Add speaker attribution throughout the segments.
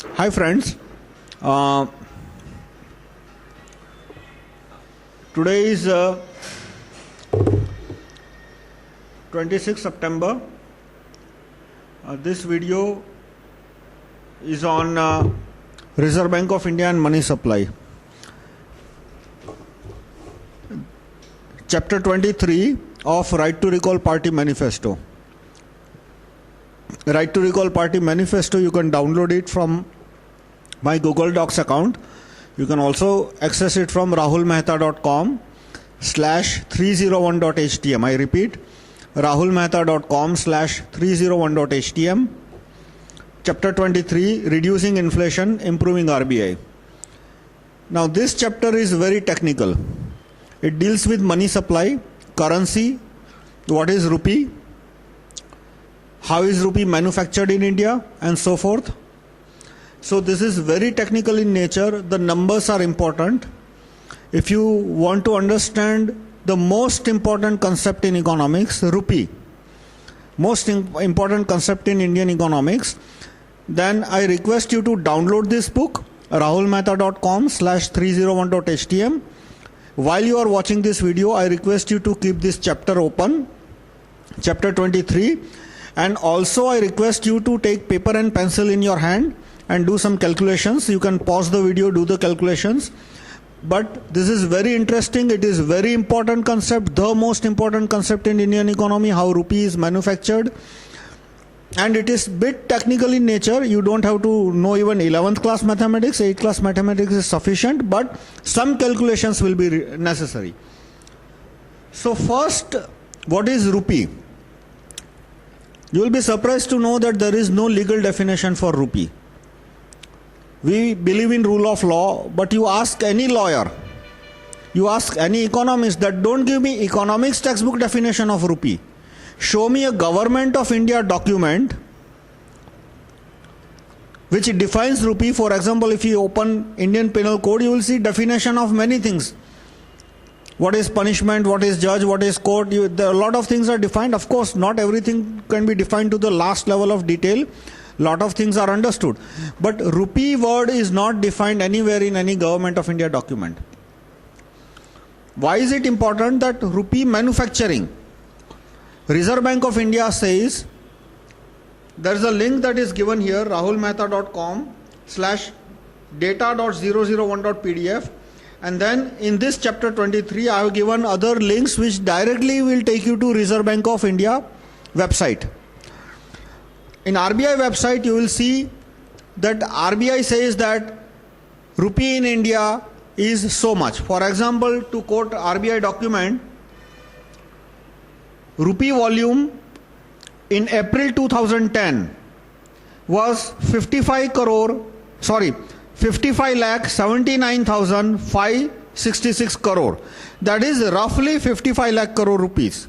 Speaker 1: Hi friends, today is 26 September. This video is on Reserve Bank of India and money supply. Chapter 23 of Right to Recall Party Manifesto. Right to Recall Party Manifesto, you can download it from my Google Docs account. You can also access it from rahulmehta.com/301.htm. I repeat, rahulmehta.com/301.htm. Chapter 23, Reducing Inflation, Improving RBI. Now this chapter is very technical. It deals with money supply, currency, what is rupee, how is rupee manufactured in India, and so forth. So this is very technical in nature. The numbers are important. If you want to understand the most important concept in economics, rupee, most important concept in Indian economics, then I request you to download this book, rahulmehta.com/301.htm. While you are watching this video, I request you to keep this chapter open, chapter 23. And also I request you to take paper and pencil in your hand and do some calculations. You can pause the video, do the calculations. But this is very interesting. It is very important concept, the most important concept in Indian economy, how rupee is manufactured. And it is bit technical in nature. You don't have to know even 11th class mathematics, 8th class mathematics is sufficient, but some calculations will be necessary. So first, what is rupee? You will be surprised to know that there is no legal definition for rupee. We believe in rule of law, but you ask any lawyer, you ask any economist that don't give me economics textbook definition of rupee. Show me a Government of India document which defines rupee. For example, if you open Indian Penal Code, you will see definition of many things. What is punishment, what is judge, what is court, a lot of things are defined. Of course, not everything can be defined to the last level of detail. Lot of things are understood. But rupee word is not defined anywhere in any Government of India document. Why is it important that rupee manufacturing? Reserve Bank of India says, there is a link that is given here, rahulmehta.com/data.001.pdf. And then in this chapter 23, I have given other links which directly will take you to Reserve Bank of India website. In RBI website, you will see that RBI says that rupee in India is so much. For example, to quote RBI document, rupee volume in April 2010 was 55,79,566 crore. That is roughly 55 lakh crore rupees.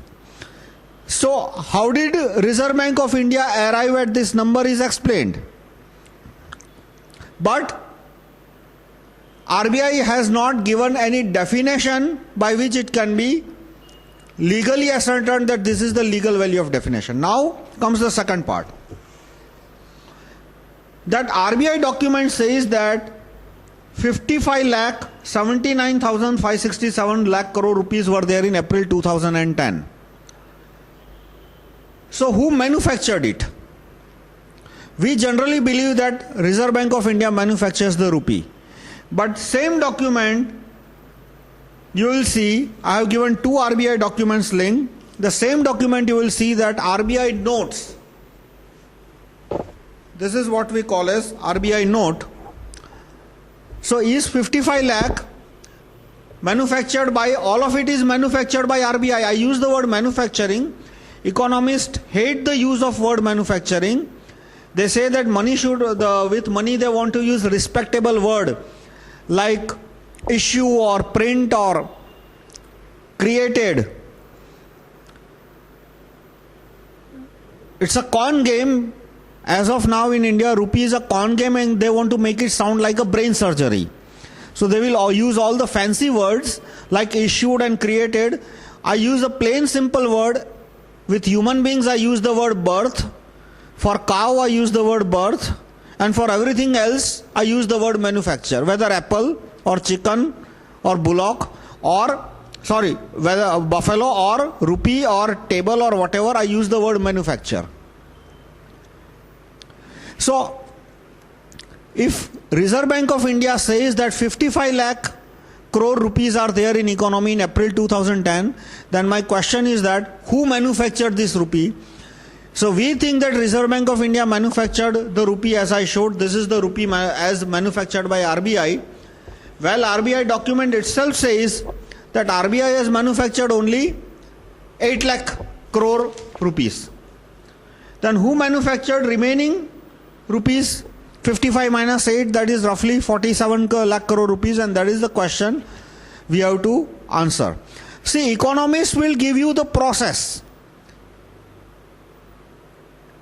Speaker 1: So how did Reserve Bank of India arrive at this number is explained. But RBI has not given any definition by which it can be legally ascertained that this is the legal value of definition. Now comes the second part. That RBI document says that 55,79,567 lakh crore rupees were there in April 2010. So who manufactured it? We generally believe that Reserve Bank of India manufactures the rupee. But same document, you will see, I have given two RBI documents link. The same document you will see that RBI notes. This is what we call as RBI note. So is 55 lakh manufactured by, all of it is manufactured by RBI. I use the word manufacturing. Economists hate the use of word manufacturing. They say that money should, with money they want to use respectable word like issue or print or created. It's a con game. As of now in India, rupee is a con game and they want to make it sound like a brain surgery. So they will use all the fancy words like issued and created. I use a plain simple word. With human beings I use the word birth. For cow I use the word birth. and for everything else I use the word manufacture, whether apple or chicken or bullock or whether buffalo or rupee or table or whatever, I use the word manufacture. So if Reserve Bank of India says that 55 lakh crore rupees are there in economy in April 2010, then my question is that who manufactured this rupee? So we think that Reserve Bank of India manufactured the rupee as I showed. This is the rupee as manufactured by RBI. Well, RBI document itself says that RBI has manufactured only 8 lakh crore rupees. Then who manufactured remaining rupees? 55 minus 8, that is roughly 47 lakh crore rupees, and that is the question we have to answer. See, economists will give you the process.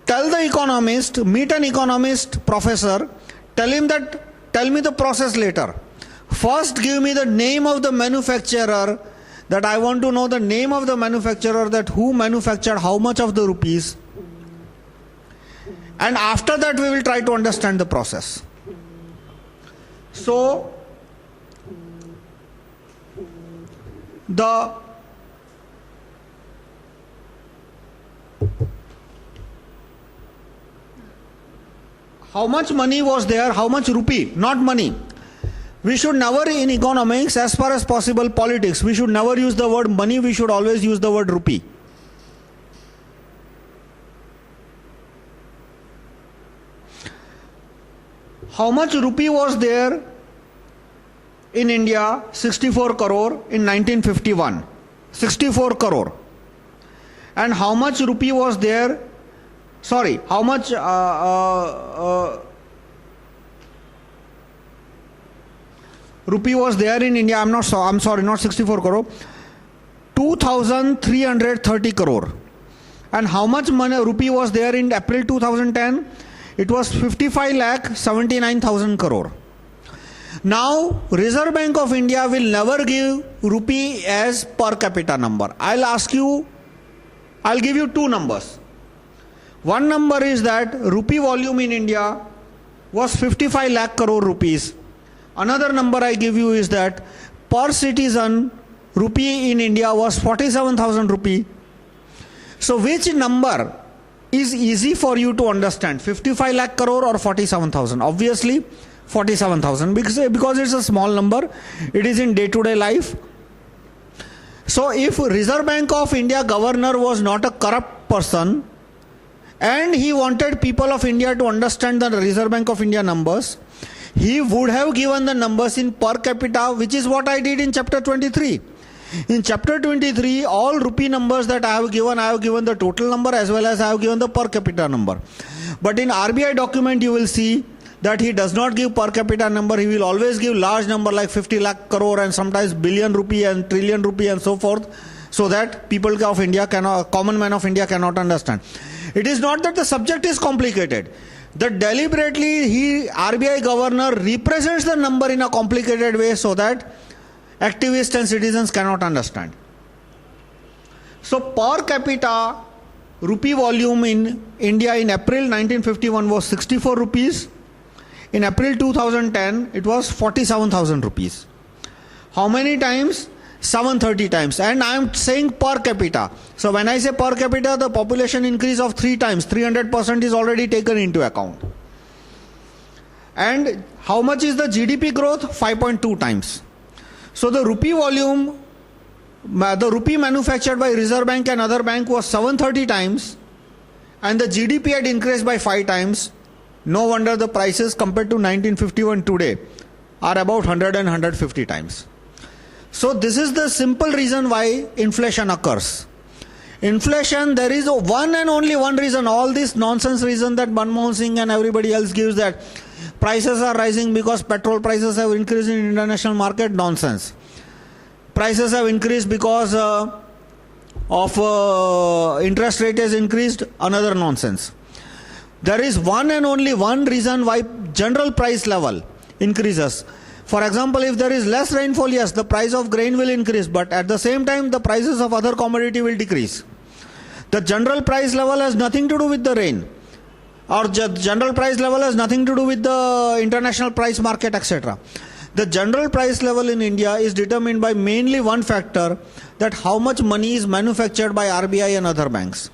Speaker 1: Tell the economist, meet an economist professor, tell me the process later. First give me the name of the manufacturer, that I want to know the name of the manufacturer, that who manufactured how much of the rupees. And after that we will try to understand the process. So, how much money was there, how much rupee, not money. We should never in economics, as far as possible politics, we should never use the word money, we should always use the word rupee. How much rupee was there in India? 64 crore in 1951. 64 crore. And how much rupee was there? Sorry, how much rupee was there in India? I'm sorry, not 64 crore. 2,330 crore. And how much money rupee was there in April 2010? It was 55 lakh 79,000 crore. Now, Reserve Bank of India will never give rupee as per capita number. I'll give you two numbers. One number is that rupee volume in India was 55 lakh crore rupees. Another number I give you is that per citizen rupee in India was 47,000 rupee. So which number is easy for you to understand, 55 lakh crore or 47,000? Obviously 47,000, because it's a small number, it is in day-to-day life. So if Reserve Bank of India governor was not a corrupt person and he wanted people of India to understand the Reserve Bank of India numbers, he would have given the numbers in per capita, which is what I did in chapter 23. In chapter 23, all rupee numbers that I have given the total number as well as I have given the per capita number. But in RBI document, you will see that he does not give per capita number. He will always give large number like 50 lakh crore and sometimes billion rupee and trillion rupee and so forth, so that people of India common man of India cannot understand. It is not that the subject is complicated. That deliberately RBI governor represents the number in a complicated way so that activists and citizens cannot understand. So per capita rupee volume in India in April 1951 was 64 rupees. In April 2010 it was 47,000 rupees. How many times? 730 times. And I am saying per capita. So when I say per capita, the population increase of 3 times, 300% is already taken into account. And how much is the GDP growth? 5.2 times. So the rupee volume, the rupee manufactured by Reserve Bank and other bank was 730 times, and the GDP had increased by 5 times. No wonder the prices compared to 1951 today are about 100 and 150 times. So this is the simple reason why inflation occurs. Inflation, there is one and only one reason. All this nonsense reason that Manmohan Singh and everybody else gives, that prices are rising because petrol prices have increased in international market, nonsense. Prices have increased because of interest rate has increased, another nonsense. There is one and only one reason why general price level increases. For example, if there is less rainfall, yes, the price of grain will increase, but at the same time the prices of other commodity will decrease. The general price level has nothing to do with the rain. Or general price level has nothing to do with the international price market, etc. The general price level in India is determined by mainly one factor, that how much money is manufactured by RBI and other banks.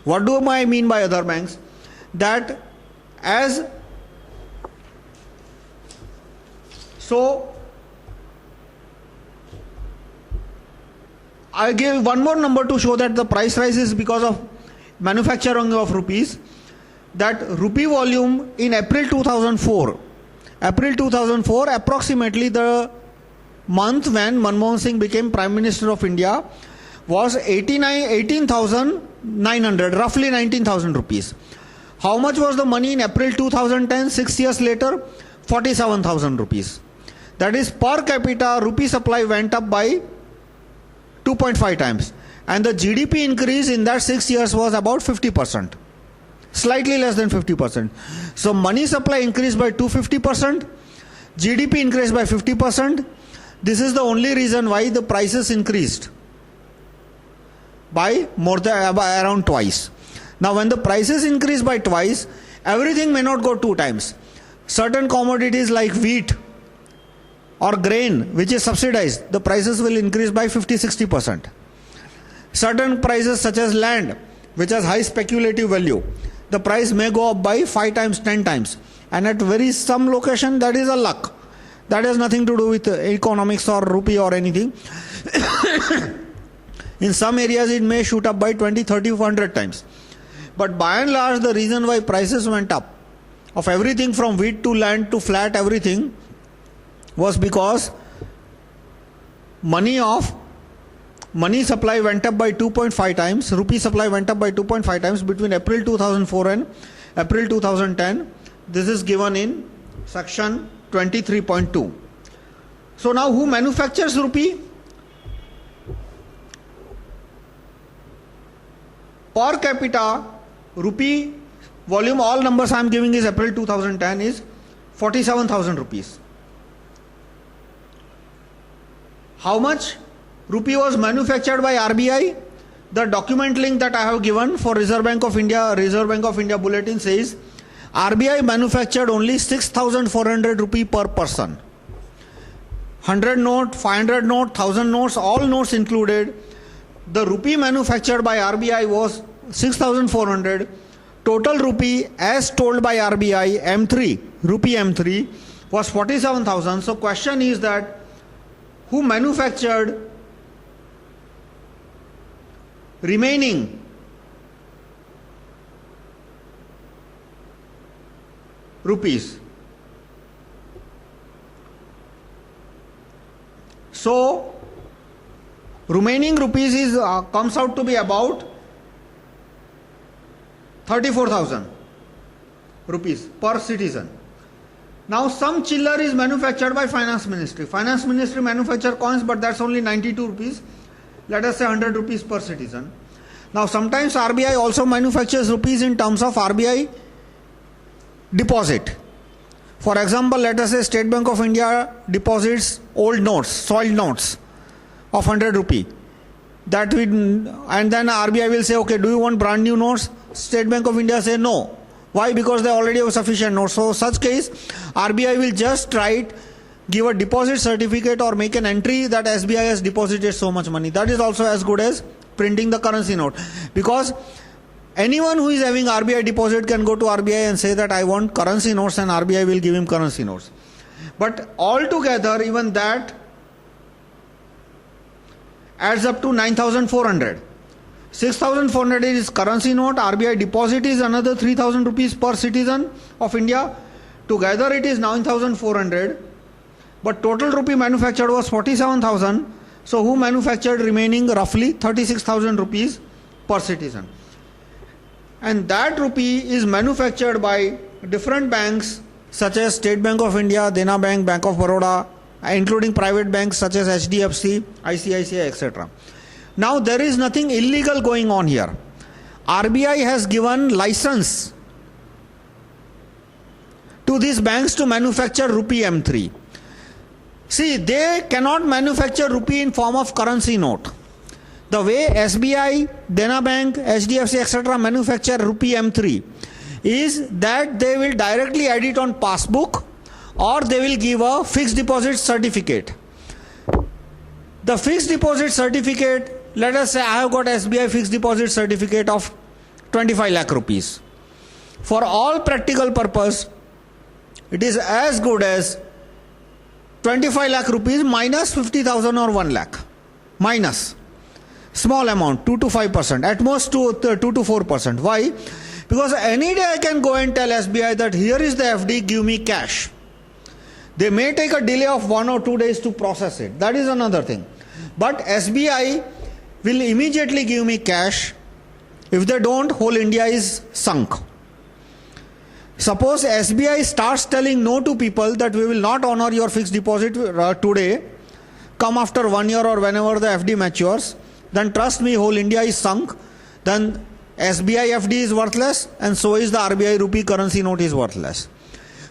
Speaker 1: What do I mean by other banks? That as so I give one more number to show that the price rise is because of manufacturing of rupees. That rupee volume in April 2004, approximately the month when Manmohan Singh became Prime Minister of India, was 18,900, roughly 19,000 rupees. How much was the money in April 2010, 6 years later? 47,000 rupees. That is, per capita rupee supply went up by 2.5 times. And the GDP increase in that 6 years was about 50%. Slightly less than 50%. So money supply increased by 250%, GDP increased by 50%. This is the only reason why the prices increased by more than around twice. Now when the prices increase by twice, everything may not go 2 times. Certain commodities like wheat or grain, which is subsidized, the prices will increase by 50-60%. Certain prices such as land, which has high speculative value, the price may go up by 5 times, 10 times. And at some location, that is a luck. That has nothing to do with economics or rupee or anything. In some areas, it may shoot up by 20, 30, 100 times. But by and large, the reason why prices went up, of everything from wheat to land to flat, everything, was because money supply went up by 2.5 times, rupee supply went up by 2.5 times between April 2004 and April 2010. This is given in section 23.2. So now who manufactures rupee? Per capita rupee volume, all numbers I am giving is April 2010, is 47,000 rupees. How much rupee was manufactured by RBI? The document link that I have given for Reserve Bank of India bulletin says RBI manufactured only 6,400 rupee per person. 100 note, 500 note, 1000 notes, all notes included. The rupee manufactured by RBI was 6,400. Total rupee as told by RBI rupee M3 was 47,000. So question is that who manufactured remaining rupees? So remaining rupees is comes out to be about 34,000 rupees per citizen. Now some chiller is manufactured by Finance Ministry. Finance Ministry manufacture coins, but that's only 92 rupees. Let us say 100 rupees per citizen. Now sometimes RBI also manufactures rupees in terms of RBI deposit. For example, let us say State Bank of India deposits old notes, soiled notes of 100 rupee. And then RBI will say, okay, do you want brand new notes? State Bank of India say no. Why? Because they already have sufficient notes. So such case, RBI will just give a deposit certificate or make an entry that SBI has deposited so much money. That is also as good as printing the currency note. Because anyone who is having RBI deposit can go to RBI and say that I want currency notes, and RBI will give him currency notes. But altogether, even that adds up to 9,400. 6,400 is currency note, RBI deposit is another 3,000 rupees per citizen of India. Together it is 9,400. But total rupee manufactured was 47,000. So who manufactured remaining roughly 36,000 rupees per citizen? And that rupee is manufactured by different banks such as State Bank of India, Dena Bank, Bank of Baroda, including private banks such as HDFC, ICICI, etc. Now there is nothing illegal going on here. RBI has given license to these banks to manufacture rupee M3. See, they cannot manufacture rupee in form of currency note. The way SBI, Dena Bank, HDFC, etc. manufacture rupee M3 is that they will directly add it on passbook or they will give a fixed deposit certificate. The fixed deposit certificate, let us say I have got SBI fixed deposit certificate of 25 lakh rupees. For all practical purpose, it is as good as 25 lakh rupees minus 50,000 or 1 lakh. Minus. Small amount, 2 to 5%, at most 2 to 4%. Why? Because any day I can go and tell SBI that here is the FD, give me cash. They may take a delay of 1 or 2 days to process it. That is another thing. But SBI will immediately give me cash. If they don't, whole India is sunk. Suppose SBI starts telling no to people that we will not honor your fixed deposit today, come after 1 year or whenever the FD matures, then trust me, whole India is sunk. Then SBI FD is worthless and so is the RBI rupee currency note is worthless.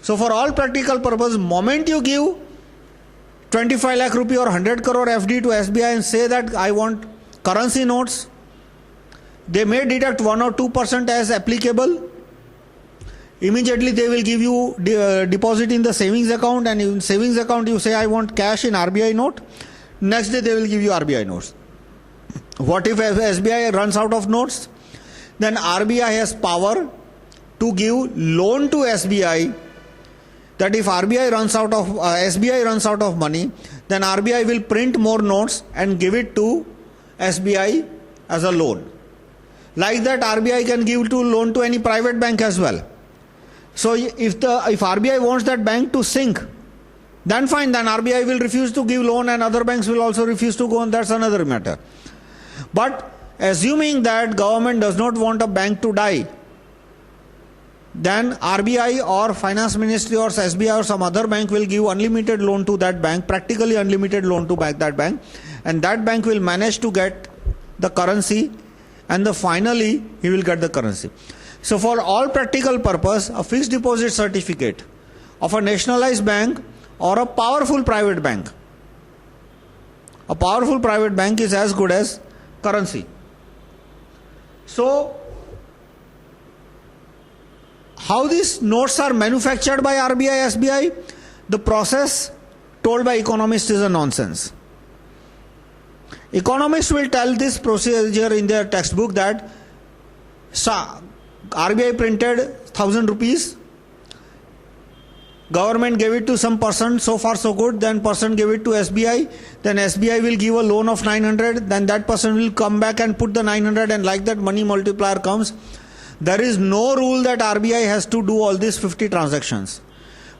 Speaker 1: So for all practical purpose, moment you give 25 lakh rupee or 100 crore FD to SBI and say that I want currency notes, they may deduct 1 or 2% as applicable. Immediately they will give you deposit in the savings account, and in savings account you say I want cash in RBI note. Next day they will give you RBI notes. What if SBI runs out of notes? Then RBI has power to give loan to SBI. That if SBI runs out of money, then RBI will print more notes and give it to SBI as a loan. Like that, RBI can give loan to any private bank as well. So if RBI wants that bank to sink, then fine, then RBI will refuse to give loan and other banks will also refuse to go, and that's another matter. But assuming that government does not want a bank to die, then RBI or Finance Ministry or SBI or some other bank will give unlimited loan to that bank, practically unlimited loan to that bank, and that bank will manage to get the currency, and finally he will get the currency. So for all practical purpose, a fixed deposit certificate of a nationalized bank or a powerful private bank. A powerful private bank is as good as currency. So how these notes are manufactured by RBI, SBI? The process told by economists is a nonsense. Economists will tell this procedure in their textbook that RBI printed 1,000 rupees, government gave it to some person, so far so good, then person gave it to SBI, then SBI will give a loan of 900, then that person will come back and put the 900, and like that money multiplier comes. There is no rule that RBI has to do all these 50 transactions.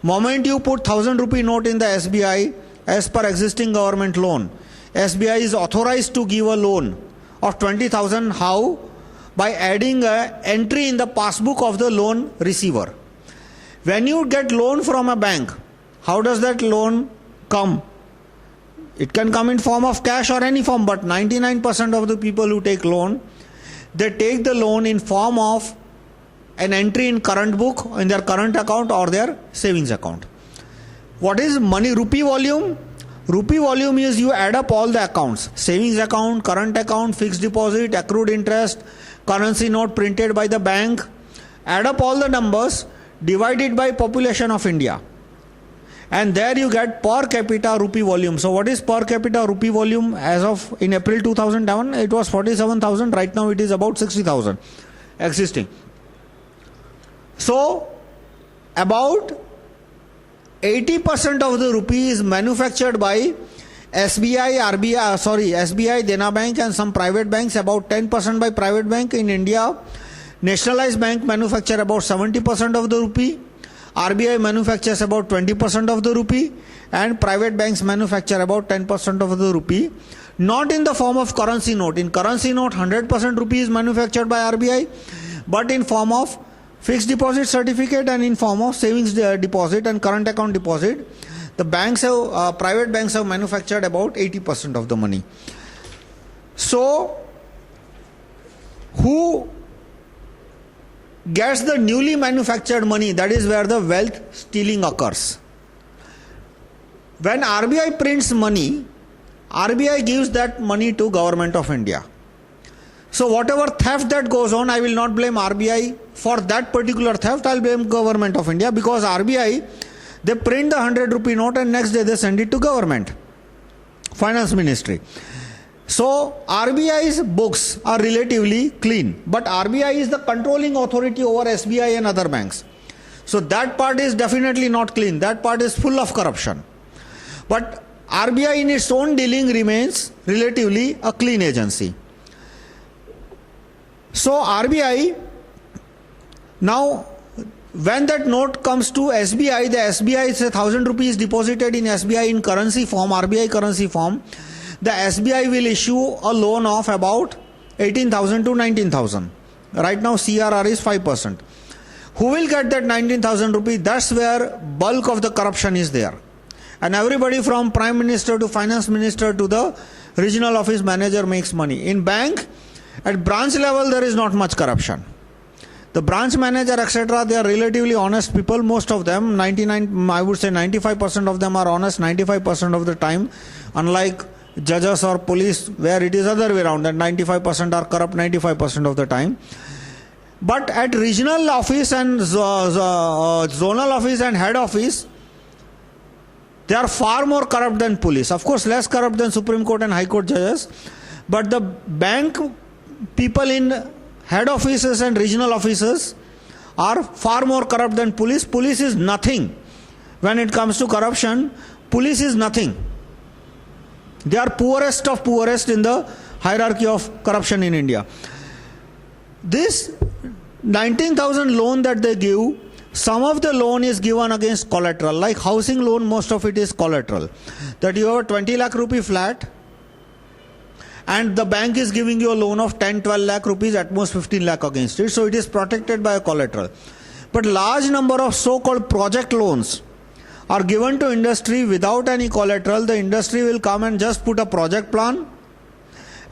Speaker 1: Moment you put 1,000 rupee note in the SBI as per existing government loan, SBI is authorized to give a loan of 20,000. How? By adding an entry in the passbook of the loan receiver. When you get loan from a bank, how does that loan come? It can come in form of cash or any form, but 99% of the people who take loan, they take the loan in form of an entry in current book, in their current account or their savings account. What is money rupee volume? Rupee volume is you add up all the accounts, savings account, current account, fixed deposit, accrued interest, currency note printed by the bank, add up all the numbers, divide it by population of India, and there you get per capita rupee volume. So what is per capita rupee volume? As of in April 2007, it was 47,000. Right now it is about 60,000 existing. So about 80% of the rupee is manufactured by SBI, Dena Bank and some private banks, about 10% by private bank. In India, nationalized bank manufacture about 70% of the rupee, RBI manufactures about 20% of the rupee, and private banks manufacture about 10% of the rupee, not in the form of currency note. In currency note, 100% rupee is manufactured by RBI, but in form of fixed deposit certificate and in form of savings deposit and current account deposit. The banks have, private banks have manufactured about 80% of the money. So, who gets the newly manufactured money? That is where the wealth stealing occurs. When RBI prints money, RBI gives that money to Government of India. So whatever theft that goes on, I will not blame RBI for that particular theft. I'll blame Government of India, because RBI, they print the 100 rupee note and next day they send it to government, Finance Ministry. So RBI's books are relatively clean, but RBI is the controlling authority over SBI and other banks. So that part is definitely not clean. That part is full of corruption. But RBI in its own dealing remains relatively a clean agency. So RBI, now when that note comes to SBI, the SBI is 1,000 rupees deposited in SBI in currency form, RBI currency form. The SBI will issue a loan of about 18,000 to 19,000. Right now CRR is 5%. Who will get that 19,000 rupees? That's where bulk of the corruption is there. And everybody from Prime Minister to Finance Minister to the regional office manager makes money. In bank, at branch level, there is not much corruption. The branch manager, etc., they are relatively honest people. Most of them, 99, I would say 95% of them are honest 95% of the time. Unlike judges or police, where it is other way around, that 95% are corrupt 95% of the time. But at regional office and zonal office and head office, they are far more corrupt than police. Of course, less corrupt than Supreme Court and High Court judges. But the bank people in head offices and regional offices are far more corrupt than police. Police is nothing. When it comes to corruption, police is nothing. They are poorest of poorest in the hierarchy of corruption in India. This 19,000 loan that they give, some of the loan is given against collateral. Like housing loan, most of it is collateral. That you have a 20 lakh rupee flat, and the bank is giving you a loan of 10-12 lakh rupees, at most 15 lakh against it. So it is protected by a collateral. But large number of so-called project loans are given to industry without any collateral. The industry will come and just put a project plan,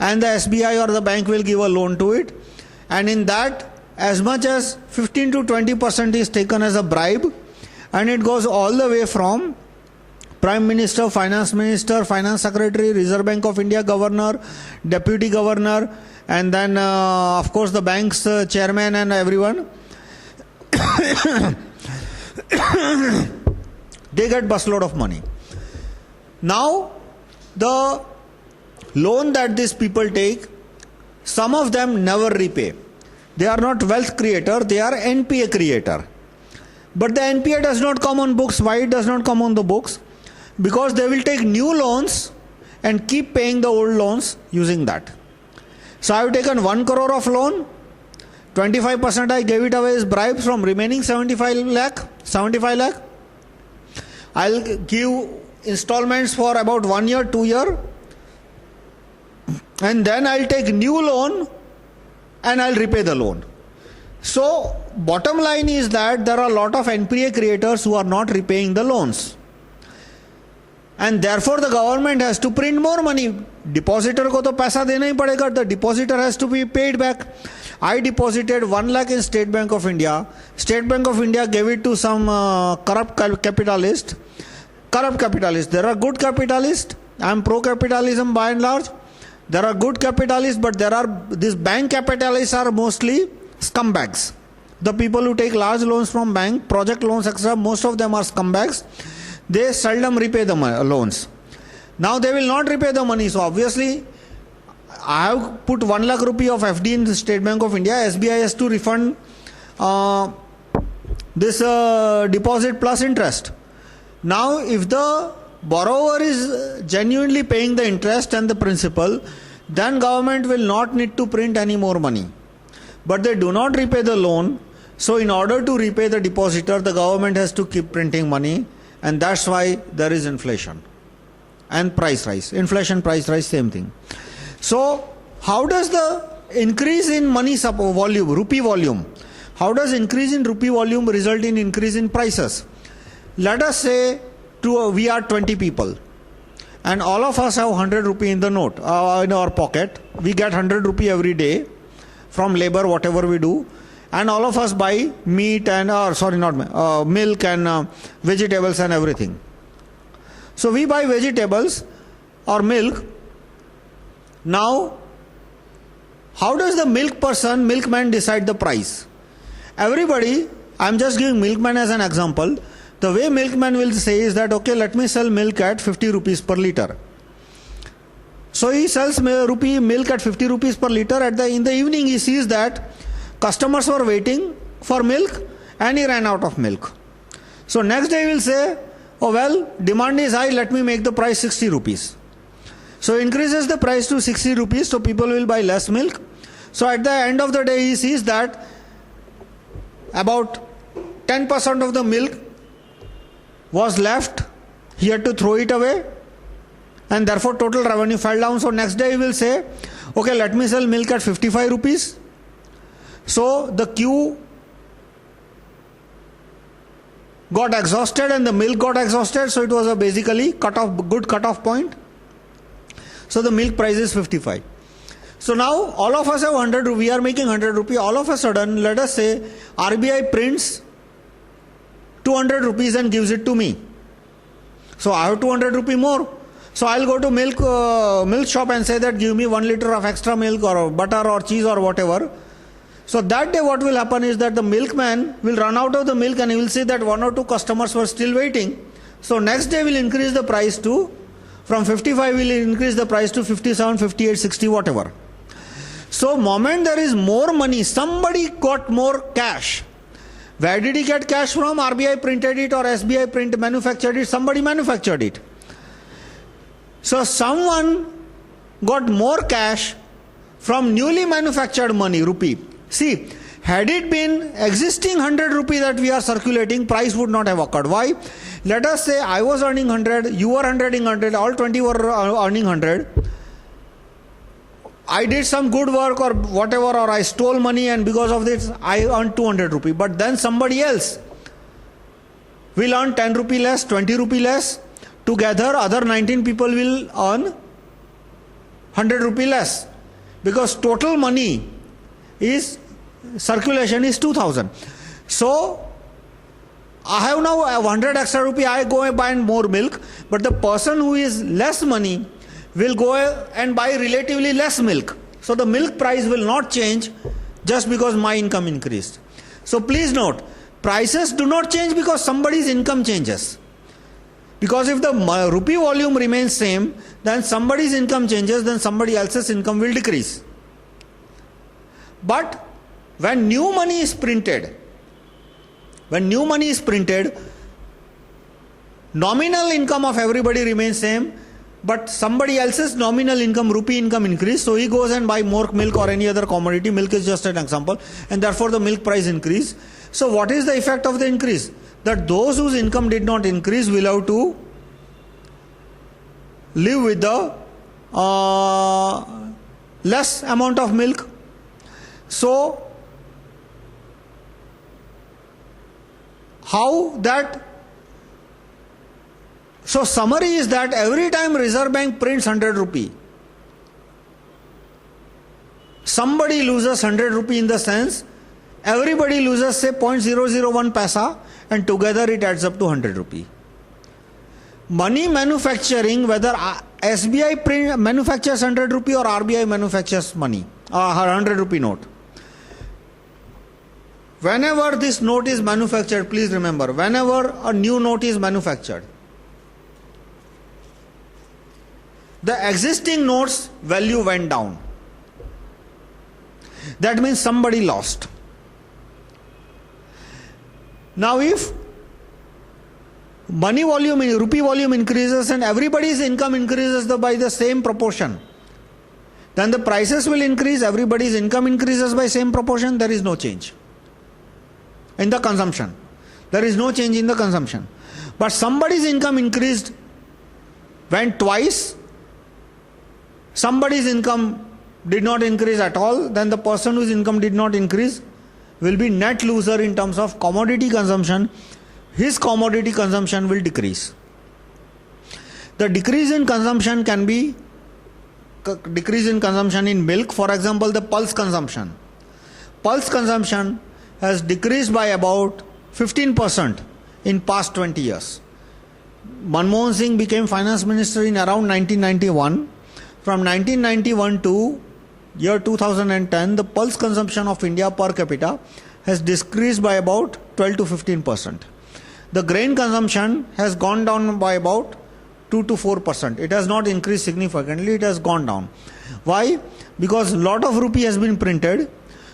Speaker 1: and the SBI or the bank will give a loan to it. And in that, as much as 15 to 20% is taken as a bribe, and it goes all the way from Prime Minister, Finance Minister, Finance Secretary, Reserve Bank of India Governor, Deputy Governor, and then of course the bank's chairman and everyone. They get busload of money. Now, the loan that these people take, some of them never repay. They are not wealth creator, they are NPA creator. But the NPA does not come on books. Why it does not come on the books? Because they will take new loans and keep paying the old loans using that. So I have taken 1 crore of loan, 25% I gave it away as bribes from remaining 75 lakh. I'll give installments for about 1 year, 2 years, and then I'll take new loan and I'll repay the loan. So bottom line is that there are a lot of NPA creators who are not repaying the loans. And therefore the government has to print more money. Depositor ko to paisa dena hi padega. The depositor has to be paid back. I deposited 1 lakh in State Bank of India. State Bank of India gave it to some corrupt capitalist. There are good capitalists. I am pro-capitalism by and large. There are good capitalists, but these bank capitalists are mostly scumbags. The people who take large loans from bank, project loans, etc., most of them are scumbags. They seldom repay the loans. Now they will not repay the money. So obviously, I have put 1 lakh rupee of FD in the State Bank of India. SBI has to refund this deposit plus interest. Now, if the borrower is genuinely paying the interest and the principal, then government will not need to print any more money. But they do not repay the loan. So in order to repay the depositor, the government has to keep printing money. And that's why there is inflation and price rise. Inflation, price rise, same thing. So how does the increase in money volume, rupee volume, how does increase in rupee volume result in increase in prices? Let us say we are 20 people and all of us have 100 rupee in the note, in our pocket. We get 100 rupee every day from labor, whatever we do. And all of us buy meat and, milk and vegetables and everything. So we buy vegetables or milk. Now, how does the milkman decide the price? Everybody, I'm just giving milkman as an example. The way milkman will say is that, okay, let me sell milk at 50 rupees per liter. So he sells milk at 50 rupees per liter. In the evening, he sees that customers were waiting for milk and he ran out of milk. So next day he will say, oh well, demand is high, let me make the price 60 rupees. So increases the price to 60 rupees, so people will buy less milk. So at the end of the day, he sees that about 10% of the milk was left. He had to throw it away, and therefore total revenue fell down. So next day he will say, okay, let me sell milk at 55 rupees. So the queue got exhausted and the milk got exhausted, so it was a basically good cut-off point. So the milk price is 55. So now all of us have 100 rupees, we are making 100 rupees. All of a sudden, let us say RBI prints 200 rupees and gives it to me. So I have 200 rupees more. So I'll go to milk shop and say that give me 1 liter of extra milk or butter or cheese or whatever. So that day what will happen is that the milkman will run out of the milk and he will see that 1 or 2 customers were still waiting. So next day will increase the price to, from 55 will increase the price to 57, 58, 60, whatever. So moment there is more money, somebody got more cash. Where did he get cash from? RBI printed it or SBI manufactured it, somebody manufactured it. So someone got more cash from newly manufactured money, rupee. See, had it been existing 100 rupee that we are circulating, price would not have occurred. Why? Let us say I was earning 100, you were earning 100, all 20 were earning 100. I did some good work or whatever, or I stole money and because of this I earned 200 rupee. But then somebody else will earn 10 rupee less, 20 rupee less. Together other 19 people will earn 100 rupee less. Because total money is, circulation is 2000. So I have now 100 extra rupee, I go and buy more milk. But the person who is less money will go and buy relatively less milk. So the milk price will not change just because my income increased. So please note, prices do not change because somebody's income changes. Because if the rupee volume remains same, then somebody's income changes, then somebody else's income will decrease. But when new money is printed, nominal income of everybody remains same, but somebody else's nominal income, rupee income increase, so he goes and buy more milk or any other commodity. Milk is just an example, and therefore the milk price increase. So what is the effect of the increase? That those whose income did not increase will have to live with the less amount of milk. So how that? So summary is that every time Reserve Bank prints 100 rupee, somebody loses 100 rupee in the sense everybody loses say 0.001 paisa, and together it adds up to 100 rupee. Money manufacturing, whether SBI manufactures 100 rupee or RBI manufactures money, 100 rupee note. Whenever this note is manufactured, please remember, whenever a new note is manufactured, the existing notes value went down. That means somebody lost. Now if money volume, rupee volume increases and everybody's income increases by the same proportion, then the prices will increase, everybody's income increases by same proportion, there is no change in the consumption. There is no change in the consumption. But somebody's income increased, went twice, somebody's income did not increase at all, then the person whose income did not increase will be net loser in terms of commodity consumption. His commodity consumption will decrease. The decrease in consumption can be decrease in consumption in milk. For example, the pulse consumption. Pulse consumption has decreased by about 15% in past 20 years. Manmohan Singh became finance minister in around 1991. From 1991 to year 2010, the pulse consumption of India per capita has decreased by about 12 to 15%. The grain consumption has gone down by about 2 to 4%. It has not increased significantly, it has gone down. Why? Because a lot of rupee has been printed.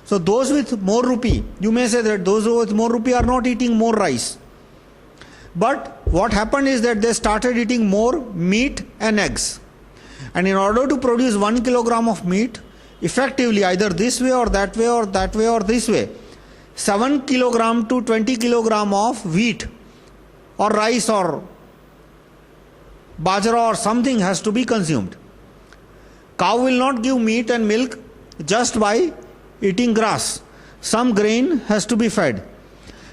Speaker 1: So those with more rupee, you may say that those with more rupee are not eating more rice. But what happened is that they started eating more meat and eggs. And in order to produce 1 kilogram of meat, effectively either this way or that way or that way or this way, 7 kilogram to 20 kilogram of wheat or rice or bajra or something has to be consumed. Cow will not give meat and milk just by eating grass. Some grain has to be fed.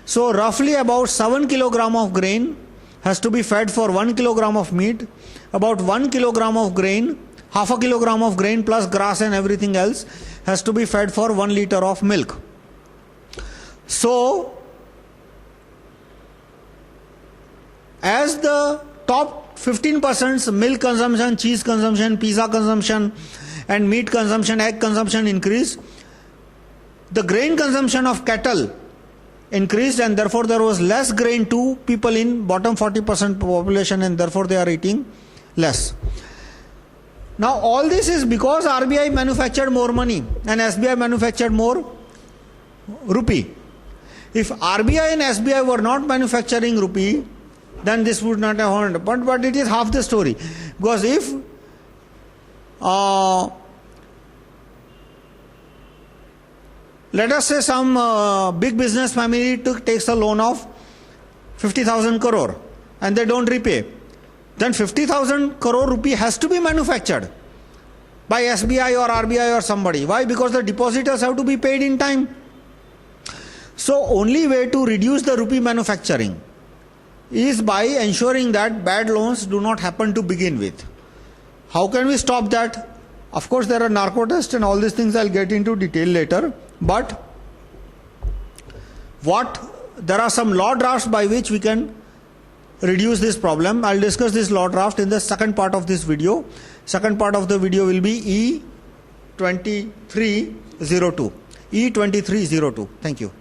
Speaker 1: So roughly about 7 kilogram of grain has to be fed for 1 kilogram of meat. About 1 kilogram of grain, half a kilogram of grain plus grass and everything else has to be fed for 1 liter of milk. So as the top 15% milk consumption, cheese consumption, pizza consumption and meat consumption, egg consumption increased, the grain consumption of cattle increased, and therefore there was less grain to people in bottom 40% population, and therefore they are eating less. Now all this is because RBI manufactured more money and SBI manufactured more rupee. If RBI and SBI were not manufacturing rupee, then this would not have happened. But it is half the story. Because if let us say some big business family takes a loan of 50,000 crore and they don't repay, then 50,000 crore rupee has to be manufactured by SBI or RBI or somebody. Why? Because the depositors have to be paid in time. So only way to reduce the rupee manufacturing is by ensuring that bad loans do not happen to begin with. How can we stop that? Of course there are narco tests and all these things I'll get into detail later. But there are some law drafts by which we can reduce this problem. I'll discuss this law draft in the second part of this video. Second part of the video will be E2302. E2302. Thank you.